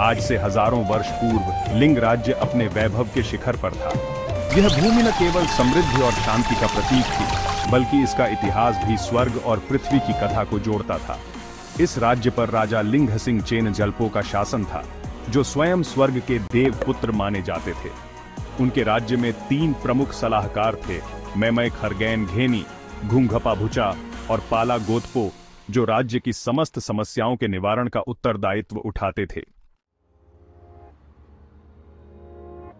आज से हजारों वर्ष पूर्व लिंग राज्य अपने वैभव के शिखर पर था। यह भूमि न केवल समृद्धि और शांति का प्रतीक थी, बल्कि इसका इतिहास भी स्वर्ग और पृथ्वी की कथा को जोड़ता था। इस राज्य पर राजा लिंगहसिंग चेनजल्पो का शासन था, जो स्वयं स्वर्ग के देव पुत्र माने जाते थे। उनके राज्य में 3 प्रमुख सलाहकार थे, मैमय खरगैन घेनी, घुंघपा भुचा और पाला गोतपो, जो राज्य की समस्त समस्याओं के निवारण का उत्तरदायित्व उठाते थे।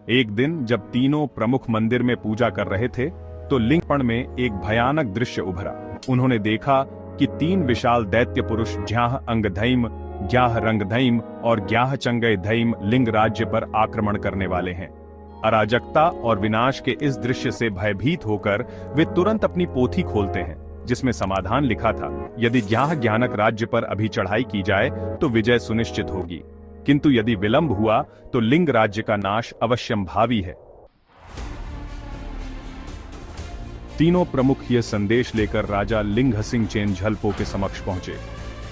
एक दिन जब तीनों प्रमुख मंदिर में पूजा कर रहे थे, तो लिंगपण में एक भयानक दृश्य उभरा। उन्होंने देखा कि 3 विशाल दैत्य पुरुष ज्याह अंगधैम, ज्याह रंगधैम और ज्याह चंगैधैम लिंग राज्य पर आक्रमण करने वाले हैं। अराजकता और विनाश के इस दृश्य से भयभीत होकर वे तुरंत अपनी पोथी खोलते हैं, जिसमें समाधान लिखा था, यदि ज्याह ज्ञानक राज्य पर अभी चढ़ाई की जाए तो विजय सुनिश्चित होगी, किंतु यदि विलंब हुआ तो लिंग राज्य का नाश अवश्यंभावी है। तीनों प्रमुख यह संदेश लेकर राजा लिंगहसिंग चेनझलपो के समक्ष पहुंचे।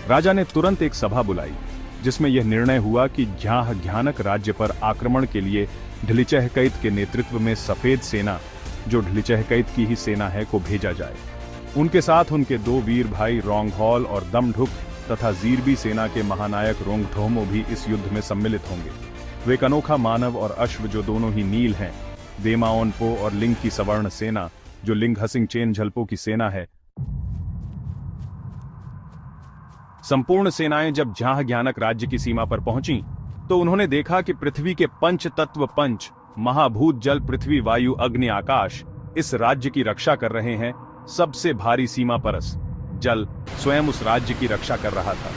राजा ने तुरंत एक सभा बुलाई, जिसमें यह निर्णय हुआ कि ज्याह ज्ञानक राज्य पर आक्रमण के लिए ढिलिचहकैत के नेतृत्व में सफेद सेना, जो ढिलिचहकैत की ही सेना है, को भेजा जाए। उनके साथ उनके 2 वीर भाई रोंगहॉल और दमढुक तथा जीरबी सेना के महानायक रोंगठोमो भी इस युद्ध में सम्मिलित होंगे। वे एक अनोखा मानव और अश्व, जो दोनों ही नील हैं, देमाओनपो और लिंग की सवर्ण सेना, जो लिंगहसिंग चेनझलपो की सेना है। संपूर्ण सेनाएं जब ज्याह ज्ञानक राज्य की सीमा पर पहुंची, तो उन्होंने देखा कि पृथ्वी के पंच तत्व, पंच महाभूत, जल, पृथ्वी, वायु, अग्नि, आकाश इस राज्य की रक्षा कर रहे हैं। सबसे भारी सीमा परस जल स्वयं उस राज्य की रक्षा कर रहा था।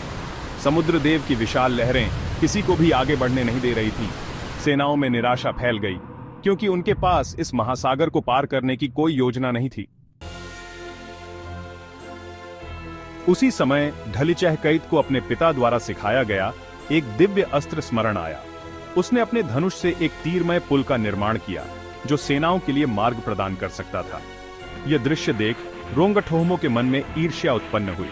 समुद्र देव की विशाल लहरें किसी को भी आगे बढ़ने नहीं दे रही थीं। सेनाओं में निराशा फैल गई, क्योंकि उनके पास इस महासागर को पार करने की कोई योजना नहीं थी। उसी समय ढलिचहकैत को अपने पिता द्वारा सिखाया गया एक दिव्य अस्त्र स्मरण आया। उसने अपने धनुष से एक तीरमय पुल का निर्माण किया, जो सेनाओं के लिए मार्ग प्रदान कर सकता था। यह दृश्य देख रोंगठोमो के मन में ईर्ष्या उत्पन्न हुई।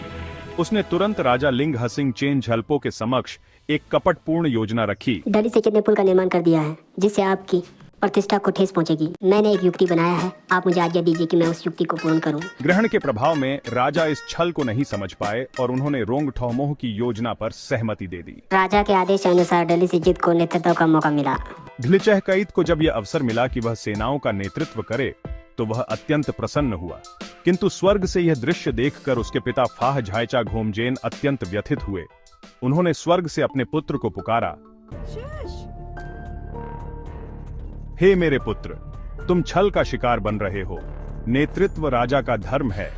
उसने तुरंत राजा लिंगहसिंग चेनझलपो के समक्ष एक कपटपूर्ण योजना रखी। ढलिचहकैत ने पुल का निर्माण कर दिया है, जिससे आपकी प्रतिष्ठा को ठेस पहुंचेगी। मैंने एक युक्ति बनाया है, आप मुझे आज्ञा दीजिए कि मैं उस युक्ति को पूर्ण करूं। ग्रहण के प्रभाव में राजा इस छल को नहीं समझ पाए और उन्होंने रोंगठोमो की योजना पर सहमति दे दी। राजा के आदेश अनुसार ढलिचहकैत को नेतृत्व का मौका मिला। ढलिचहकैत को जब यह अवसर मिला कि वह सेनाओं का नेतृत्व करे, तो वह अत्यंत प्रसन्न हुआ। किंतु स्वर्ग से यह दृश्य देखकर उसके पिता फाह झायचा घोमजेन अत्यंत व्यथित हुए। उन्होंने स्वर्ग से अपने पुत्र को पुकारा, हे मेरे पुत्र, तुम छल का शिकार बन रहे हो। नेतृत्व राजा का धर्म है,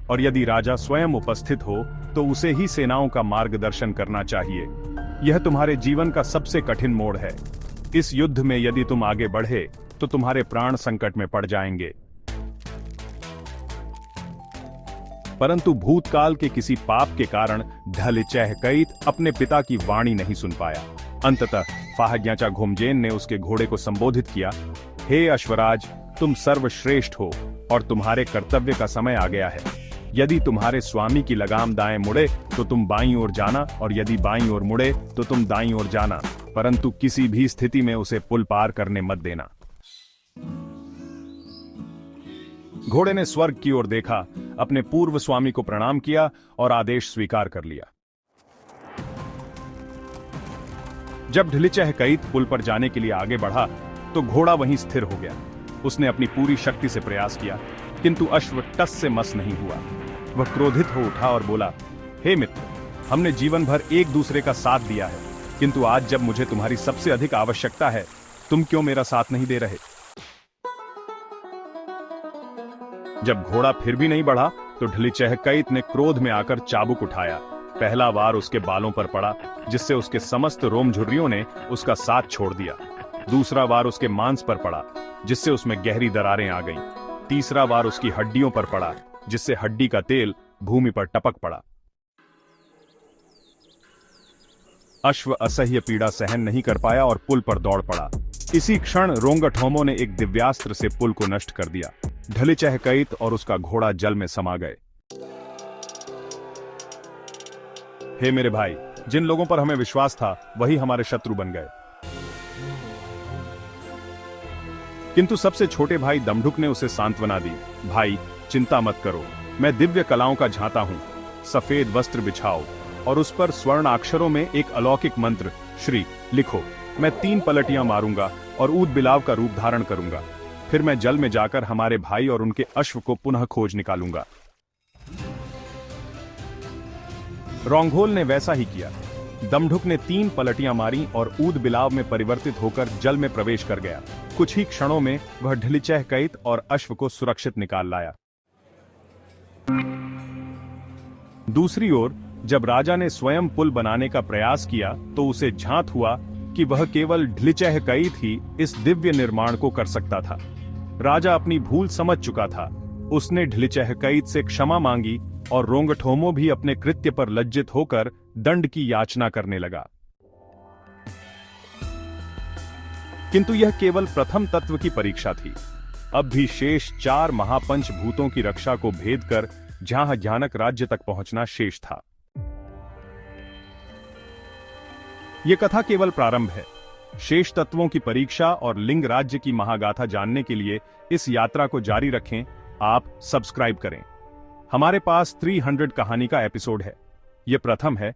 और यदि राजा स्वयं उपस्थित हो तो उसे ही सेनाओं का मार्गदर्शन करना चाहिए। यह तुम्हारे जीवन का सबसे कठिन मोड़ है। इस युद्ध में यदि तुम आगे बढ़े तो तुम्हारे प्राण संकट में पड़ जाएंगे। परंतु भूतकाल के किसी पाप के कारण ढलिचहकैत अपने पिता की वाणी नहीं सुन पाया। अंततः फाहग्याचा घोमजेन ने उसके घोड़े को संबोधित किया, हे अश्वराज, तुम सर्वश्रेष्ठ हो और तुम्हारे कर्तव्य का समय आ गया है। यदि तुम्हारे स्वामी की लगाम दाएं मुड़े तो तुम बाईं ओर जाना, और यदि बाईं ओर मुड़े तो तुम दाईं ओर जाना, परंतु किसी भी स्थिति में उसे पुल पार करने मत देना। घोड़े ने स्वर्ग की ओर देखा, अपने पूर्व स्वामी को प्रणाम किया और आदेश स्वीकार कर लिया। जब ढलिचहकैत पुल पर जाने के लिए आगे बढ़ा, तो घोड़ा वहीं स्थिर हो गया। उसने अपनी पूरी शक्ति से प्रयास किया, किंतु अश्व टस से मस नहीं हुआ। वह क्रोधित हो उठा और बोला, हे मित्र, हमने जीवन भर एक दूसरे का साथ दिया है, किंतु आज जब मुझे तुम्हारी सबसे अधिक आवश्यकता है, तुम क्यों मेरा साथ नहीं दे रहे? जब घोड़ा फिर भी नहीं बढ़ा, तो ढलिचहकैत ने क्रोध में आकर चाबुक उठाया। पहला वार उसके बालों पर पड़ा, जिससे उसके समस्त रोमझुर्रियों ने उसका साथ छोड़ दिया। दूसरा वार उसके मांस पर पड़ा, जिससे उसमें गहरी दरारें आ गईं। तीसरा वार उसकी हड्डियों पर पड़ा, जिससे हड्डी का तेल भूमि पर टपक पड़ा। अश्व असह्य पीड़ा सहन नहीं कर पाया और पुल पर दौड़ पड़ा। इसी क्षण रोंगठोमो ने एक दिव्यास्त्र से पुल को नष्ट कर दिया। ढलिचहकैत और उसका घोड़ा जल में समा गए। हे मेरे भाई, जिन लोगों पर हमें विश्वास था वही हमारे शत्रु बन गए। किंतु सबसे छोटे भाई दमढुक ने उसे सांत्वना दी। भाई, चिंता मत करो, मैं दिव्य कलाओं का झांता हूं। सफेद वस्त्र बिछाओ और उस पर स्वर्ण अक्षरों में एक अलौकिक मंत्र श्री लिखो। मैं 3 पलटियां मारूंगा और ऊद बिलाव का रूप धारण करूंगा। फिर मैं जल में जाकर हमारे भाई और उनके अश्व को पुनः खोज निकालूंगा। रोंघोल ने वैसा ही किया। दमढुक ने 3 पलटियां मारी और ऊद बिलाव में परिवर्तित होकर जल में प्रवेश कर गया। कुछ ही क्षणों में वह ढिलिचह कैत और अश्व को सुरक्षित निकाल लाया। दूसरी ओर जब राजा ने स्वयं पुल बनाने का प्रयास किया तो उसे झांत हुआ कि वह केवल ढिलिचह कैत ही इस दिव्य निर्माण को कर सकता था। राजा अपनी भूल समझ चुका था। उसने ढिलिचह कैत से क्षमा मांगी और रोंगठोमो भी अपने कृत्य पर लज्जित होकर दंड की याचना करने लगा। किंतु यह केवल प्रथम तत्व की परीक्षा थी। अब भी शेष 4 महापंच भूतों की रक्षा को भेद कर जहां ज्ञानक राज्य तक पहुंचना शेष था। यह कथा केवल प्रारंभ है। शेष तत्वों की परीक्षा और लिंग राज्य की महागाथा जानने के लिए इस यात्रा को जारी रखें। आप सब्सक्राइब करें। हमारे पास 300 कहानी का एपिसोड है। यह प्रथम है